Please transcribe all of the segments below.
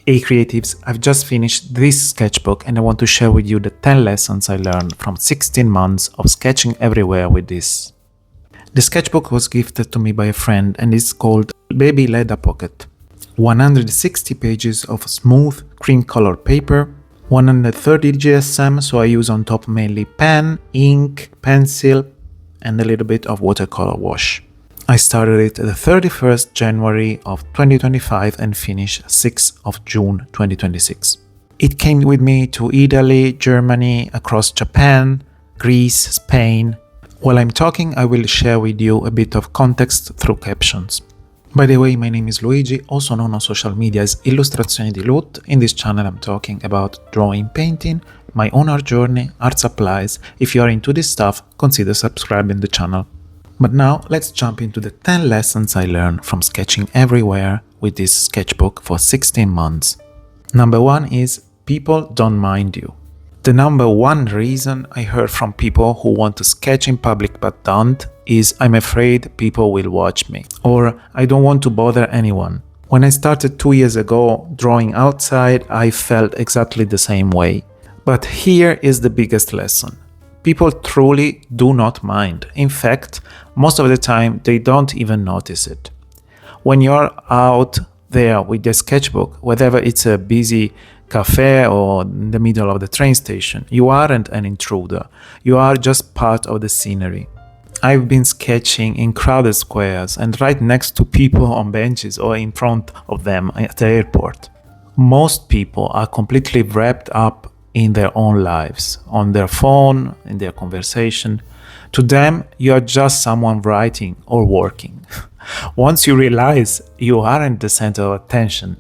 Hey creatives, I've just finished this sketchbook and I want to share with you the 10 lessons I learned from 16 months of sketching everywhere with this. The sketchbook was gifted to me by a friend and is called Baby Leather Pocket. 160 pages of smooth cream color paper, 130 GSM, so I use on top mainly pen, ink, pencil, and a little bit of watercolor wash. I started it the 31st January of 2025 and finished 6th of June 2026. It came with me to Italy, Germany, across Japan, Greece, Spain. While I'm talking, I will share with you a bit of context through captions. By the way, my name is Luigi, also known on social media as Illustrazioni di Lut. In this channel I'm talking about drawing, painting, my own art journey, art supplies. If you are into this stuff, consider subscribing the channel. But now let's jump into the 10 lessons I learned from sketching everywhere with this sketchbook for 16 months. Number 1 is people don't mind you. The number 1 reason I heard from people who want to sketch in public but don't is I'm afraid people will watch me, or I don't want to bother anyone. When I started 2 years ago drawing outside, I felt exactly the same way. But here is the biggest lesson. People truly do not mind. In fact, most of the time they don't even notice it. When you're out there with your sketchbook, whether it's a busy cafe or in the middle of the train station, you aren't an intruder. You are just part of the scenery. I've been sketching in crowded squares and right next to people on benches or in front of them at the airport. Most people are completely wrapped up in their own lives, on their phone, in their conversation. To them, you are just someone writing or working. Once you realize you aren't the center of attention,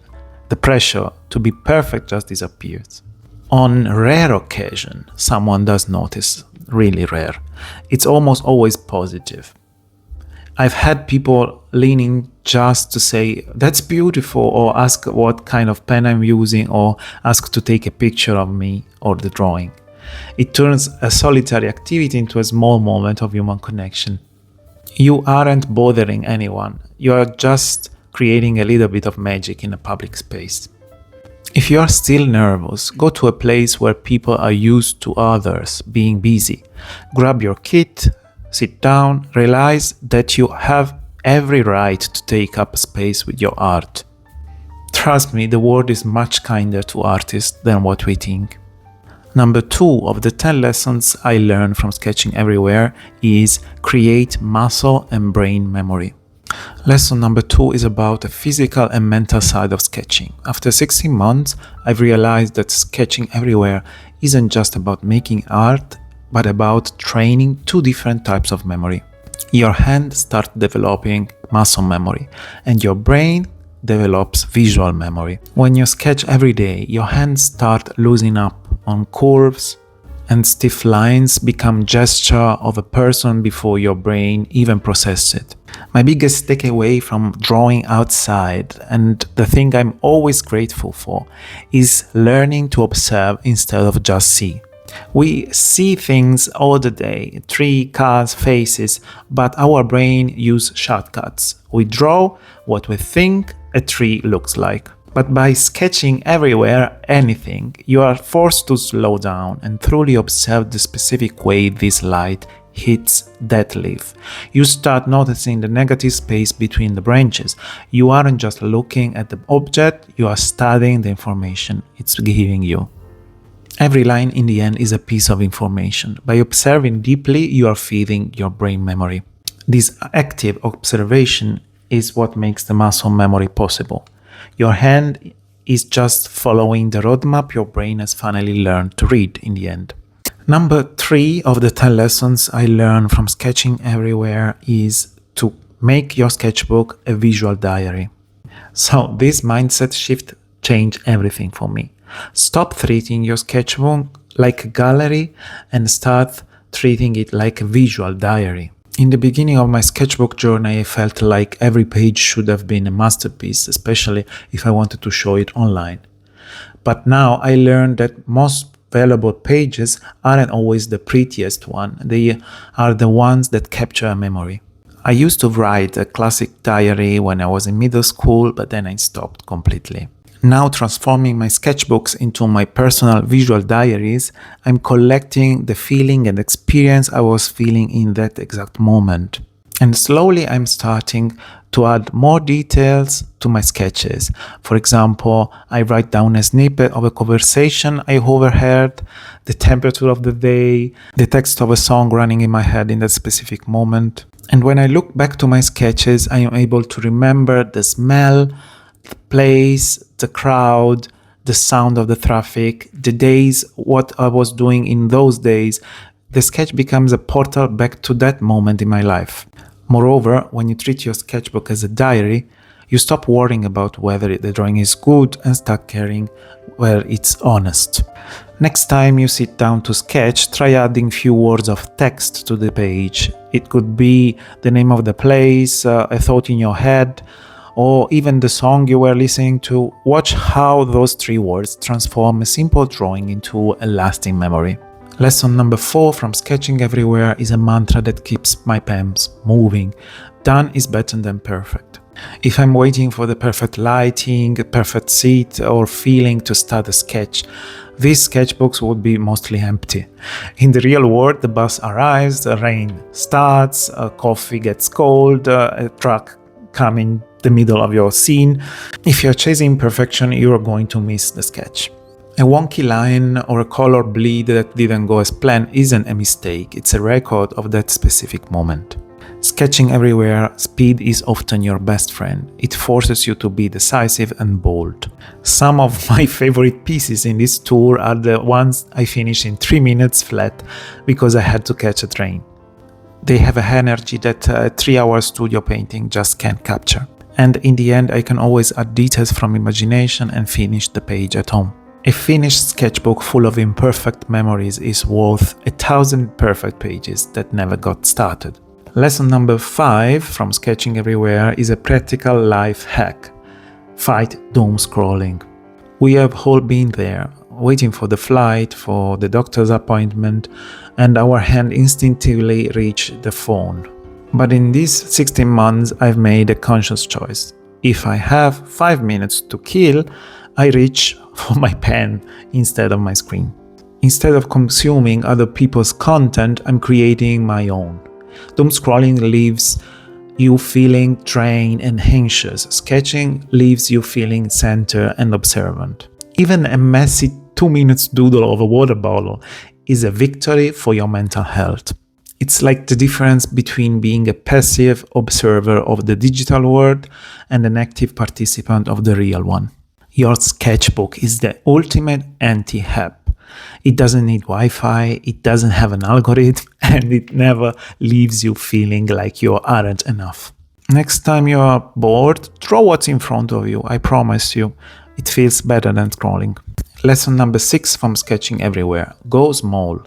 the pressure to be perfect just disappears. On rare occasion, someone does notice, really rare. It's almost always positive. I've had people leaning just to say, that's beautiful, or ask what kind of pen I'm using, or ask to take a picture of me or the drawing. It turns a solitary activity into a small moment of human connection. You aren't bothering anyone. You are just creating a little bit of magic in a public space. If you are still nervous, go to a place where people are used to others being busy. Grab your kit, sit down, realize that you have every right to take up space with your art. Trust me, the world is much kinder to artists than what we think. Number 2 of the 10 lessons I learned from sketching everywhere is create muscle and brain memory. Lesson number 2 is about the physical and mental side of sketching. After 16 months, I've realized that sketching everywhere isn't just about making art, but about training 2 different types of memory. Your hand starts developing muscle memory, and your brain develops visual memory. When you sketch every day, your hands start loosening up on curves, and stiff lines become gesture of a person before your brain even processes it. My biggest takeaway from drawing outside, and the thing I'm always grateful for, is learning to observe instead of just see. We see things all the day, tree, cars, faces, but our brain uses shortcuts. We draw what we think a tree looks like. But by sketching everywhere, anything, you are forced to slow down and truly observe the specific way this light hits that leaf. You start noticing the negative space between the branches. You aren't just looking at the object, you are studying the information it's giving you. Every line in the end is a piece of information. By observing deeply, you are feeding your brain memory. This active observation is what makes the muscle memory possible. Your hand is just following the roadmap your brain has finally learned to read in the end. Number 3 of the 10 lessons I learned from sketching everywhere is to make your sketchbook a visual diary. So this mindset shift changed everything for me. Stop treating your sketchbook like a gallery and start treating it like a visual diary. In the beginning of my sketchbook journey, I felt like every page should have been a masterpiece, especially if I wanted to show it online. But now I learned that most valuable pages aren't always the prettiest one. They are the ones that capture a memory. I used to write a classic diary when I was in middle school, but then I stopped completely. Now transforming my sketchbooks into my personal visual diaries, I'm collecting the feeling and experience I was feeling in that exact moment. And slowly I'm starting to add more details to my sketches. For example, I write down a snippet of a conversation I overheard, the temperature of the day, the text of a song running in my head in that specific moment. And when I look back to my sketches, I am able to remember the smell, the place, the crowd, the sound of the traffic, the days, what I was doing in those days. The sketch becomes a portal back to that moment in my life. Moreover, when you treat your sketchbook as a diary, you stop worrying about whether the drawing is good and start caring whether it's honest. Next time you sit down to sketch, try adding few words of text to the page. It could be the name of the place, a thought in your head, or even the song you were listening to. Watch how those 3 words transform a simple drawing into a lasting memory. Lesson number 4 from Sketching Everywhere is a mantra that keeps my pens moving. Done is better than perfect. If I'm waiting for the perfect lighting, perfect seat, or feeling to start a sketch, these sketchbooks would be mostly empty. In the real world, the bus arrives, the rain starts, coffee gets cold, a truck comes in the middle of your scene. If you're chasing perfection, you're going to miss the sketch. A wonky line or a color bleed that didn't go as planned isn't a mistake, it's a record of that specific moment. Sketching everywhere, speed is often your best friend. It forces you to be decisive and bold. Some of my favorite pieces in this tour are the ones I finished in 3 minutes flat because I had to catch a train. They have an energy that a 3-hour studio painting just can't capture. And in the end, I can always add details from imagination and finish the page at home. A finished sketchbook full of imperfect memories is worth 1,000 perfect pages that never got started. Lesson number 5 from Sketching Everywhere is a practical life hack. Fight doom scrolling. We have all been there, waiting for the flight, for the doctor's appointment, and our hand instinctively reach the phone. But in these 16 months, I've made a conscious choice. If I have 5 minutes to kill, I reach for my pen instead of my screen. Instead of consuming other people's content, I'm creating my own. Doom scrolling leaves you feeling drained and anxious. Sketching leaves you feeling centered and observant. Even a messy 2 minutes doodle of a water bottle is a victory for your mental health. It's like the difference between being a passive observer of the digital world and an active participant of the real one. Your sketchbook is the ultimate anti-app. It doesn't need Wi-Fi, it doesn't have an algorithm, and it never leaves you feeling like you aren't enough. Next time you are bored, draw what's in front of you. I promise you, it feels better than scrolling. Lesson number 6 from Sketching Everywhere. Go small.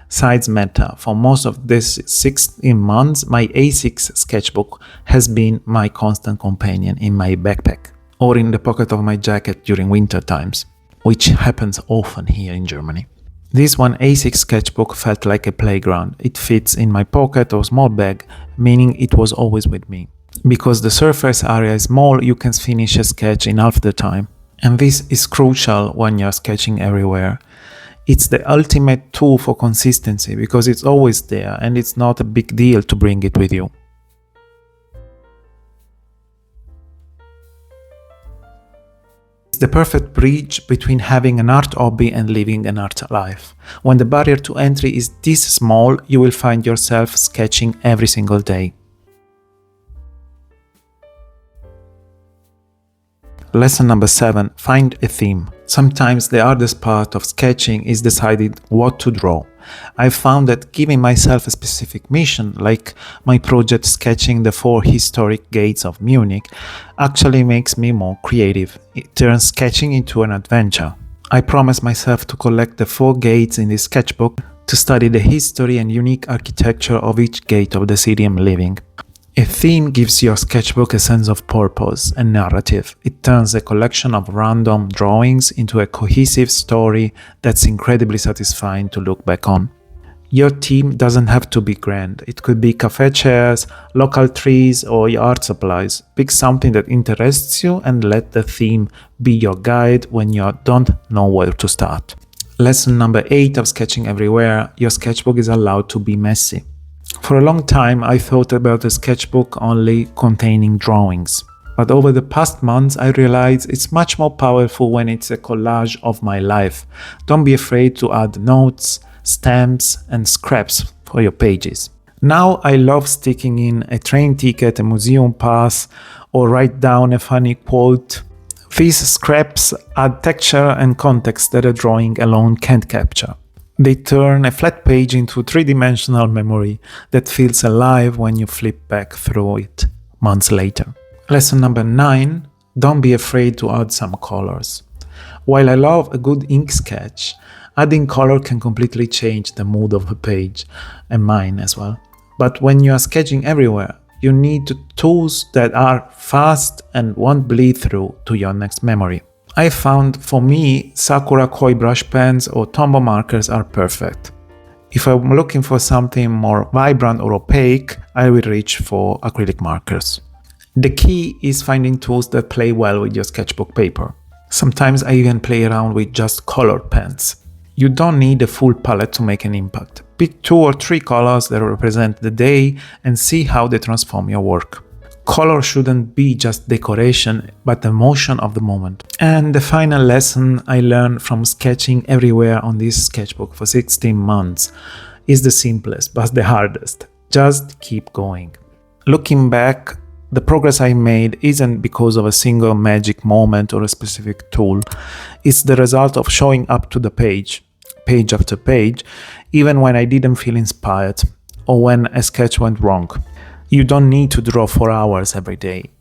Size matter. For most of this 16 months, my A6 sketchbook has been my constant companion in my backpack or in the pocket of my jacket during winter times, which happens often here in Germany. This one A6 sketchbook felt like a playground. It fits in my pocket or small bag, meaning it was always with me. Because the surface area is small, you can finish a sketch in half the time. And this is crucial when you're sketching everywhere. It's the ultimate tool for consistency because it's always there and it's not a big deal to bring it with you. It's the perfect bridge between having an art hobby and living an art life. When the barrier to entry is this small, you will find yourself sketching every single day. Lesson number 7. Find a theme. Sometimes the hardest part of sketching is deciding what to draw. I've found that giving myself a specific mission, like my project sketching the 4 historic gates of Munich, actually makes me more creative. It turns sketching into an adventure. I promised myself to collect the 4 gates in this sketchbook to study the history and unique architecture of each gate of the city I'm living. A theme gives your sketchbook a sense of purpose and narrative. It turns a collection of random drawings into a cohesive story that's incredibly satisfying to look back on. Your theme doesn't have to be grand. It could be cafe chairs, local trees, or your art supplies. Pick something that interests you and let the theme be your guide when you don't know where to start. Lesson number 8 of Sketching Everywhere: your sketchbook is allowed to be messy. For a long time, I thought about a sketchbook only containing drawings. But over the past months, I realized it's much more powerful when it's a collage of my life. Don't be afraid to add notes, stamps, and scraps for your pages. Now I love sticking in a train ticket, a museum pass, or write down a funny quote. These scraps add texture and context that a drawing alone can't capture. They turn a flat page into a three-dimensional memory that feels alive when you flip back through it months later. Lesson number 9: don't be afraid to add some colors. While I love a good ink sketch, adding color can completely change the mood of a page, and mine as well. But when you are sketching everywhere, you need tools that are fast and won't bleed through to your next memory. I found for me, Sakura Koi brush pens or Tombow markers are perfect. If I'm looking for something more vibrant or opaque, I will reach for acrylic markers. The key is finding tools that play well with your sketchbook paper. Sometimes I even play around with just colored pens. You don't need a full palette to make an impact. Pick 2 or 3 colors that represent the day and see how they transform your work. Color shouldn't be just decoration, but emotion of the moment. And the final lesson I learned from sketching everywhere on this sketchbook for 16 months is the simplest, but the hardest. Just keep going. Looking back, the progress I made isn't because of a single magic moment or a specific tool. It's the result of showing up to the page after page, even when I didn't feel inspired or when a sketch went wrong. You don't need to draw for hours every day.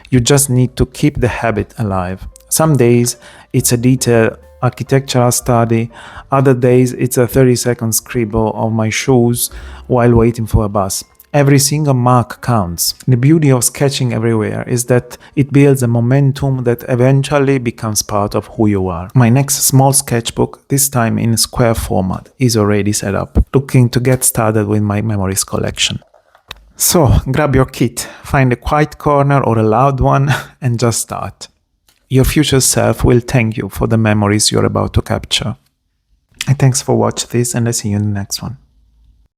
You just need to keep the habit alive. Some days it's a detailed architectural study, other days it's a 30-second scribble of my shoes while waiting for a bus. Every single mark counts. The beauty of sketching everywhere is that it builds a momentum that eventually becomes part of who you are. My next small sketchbook, this time in square format, is already set up, looking to get started with my memories collection. So, grab your kit, find a quiet corner or a loud one, and just start. Your future self will thank you for the memories you're about to capture. And thanks for watching this, and I'll see you in the next one.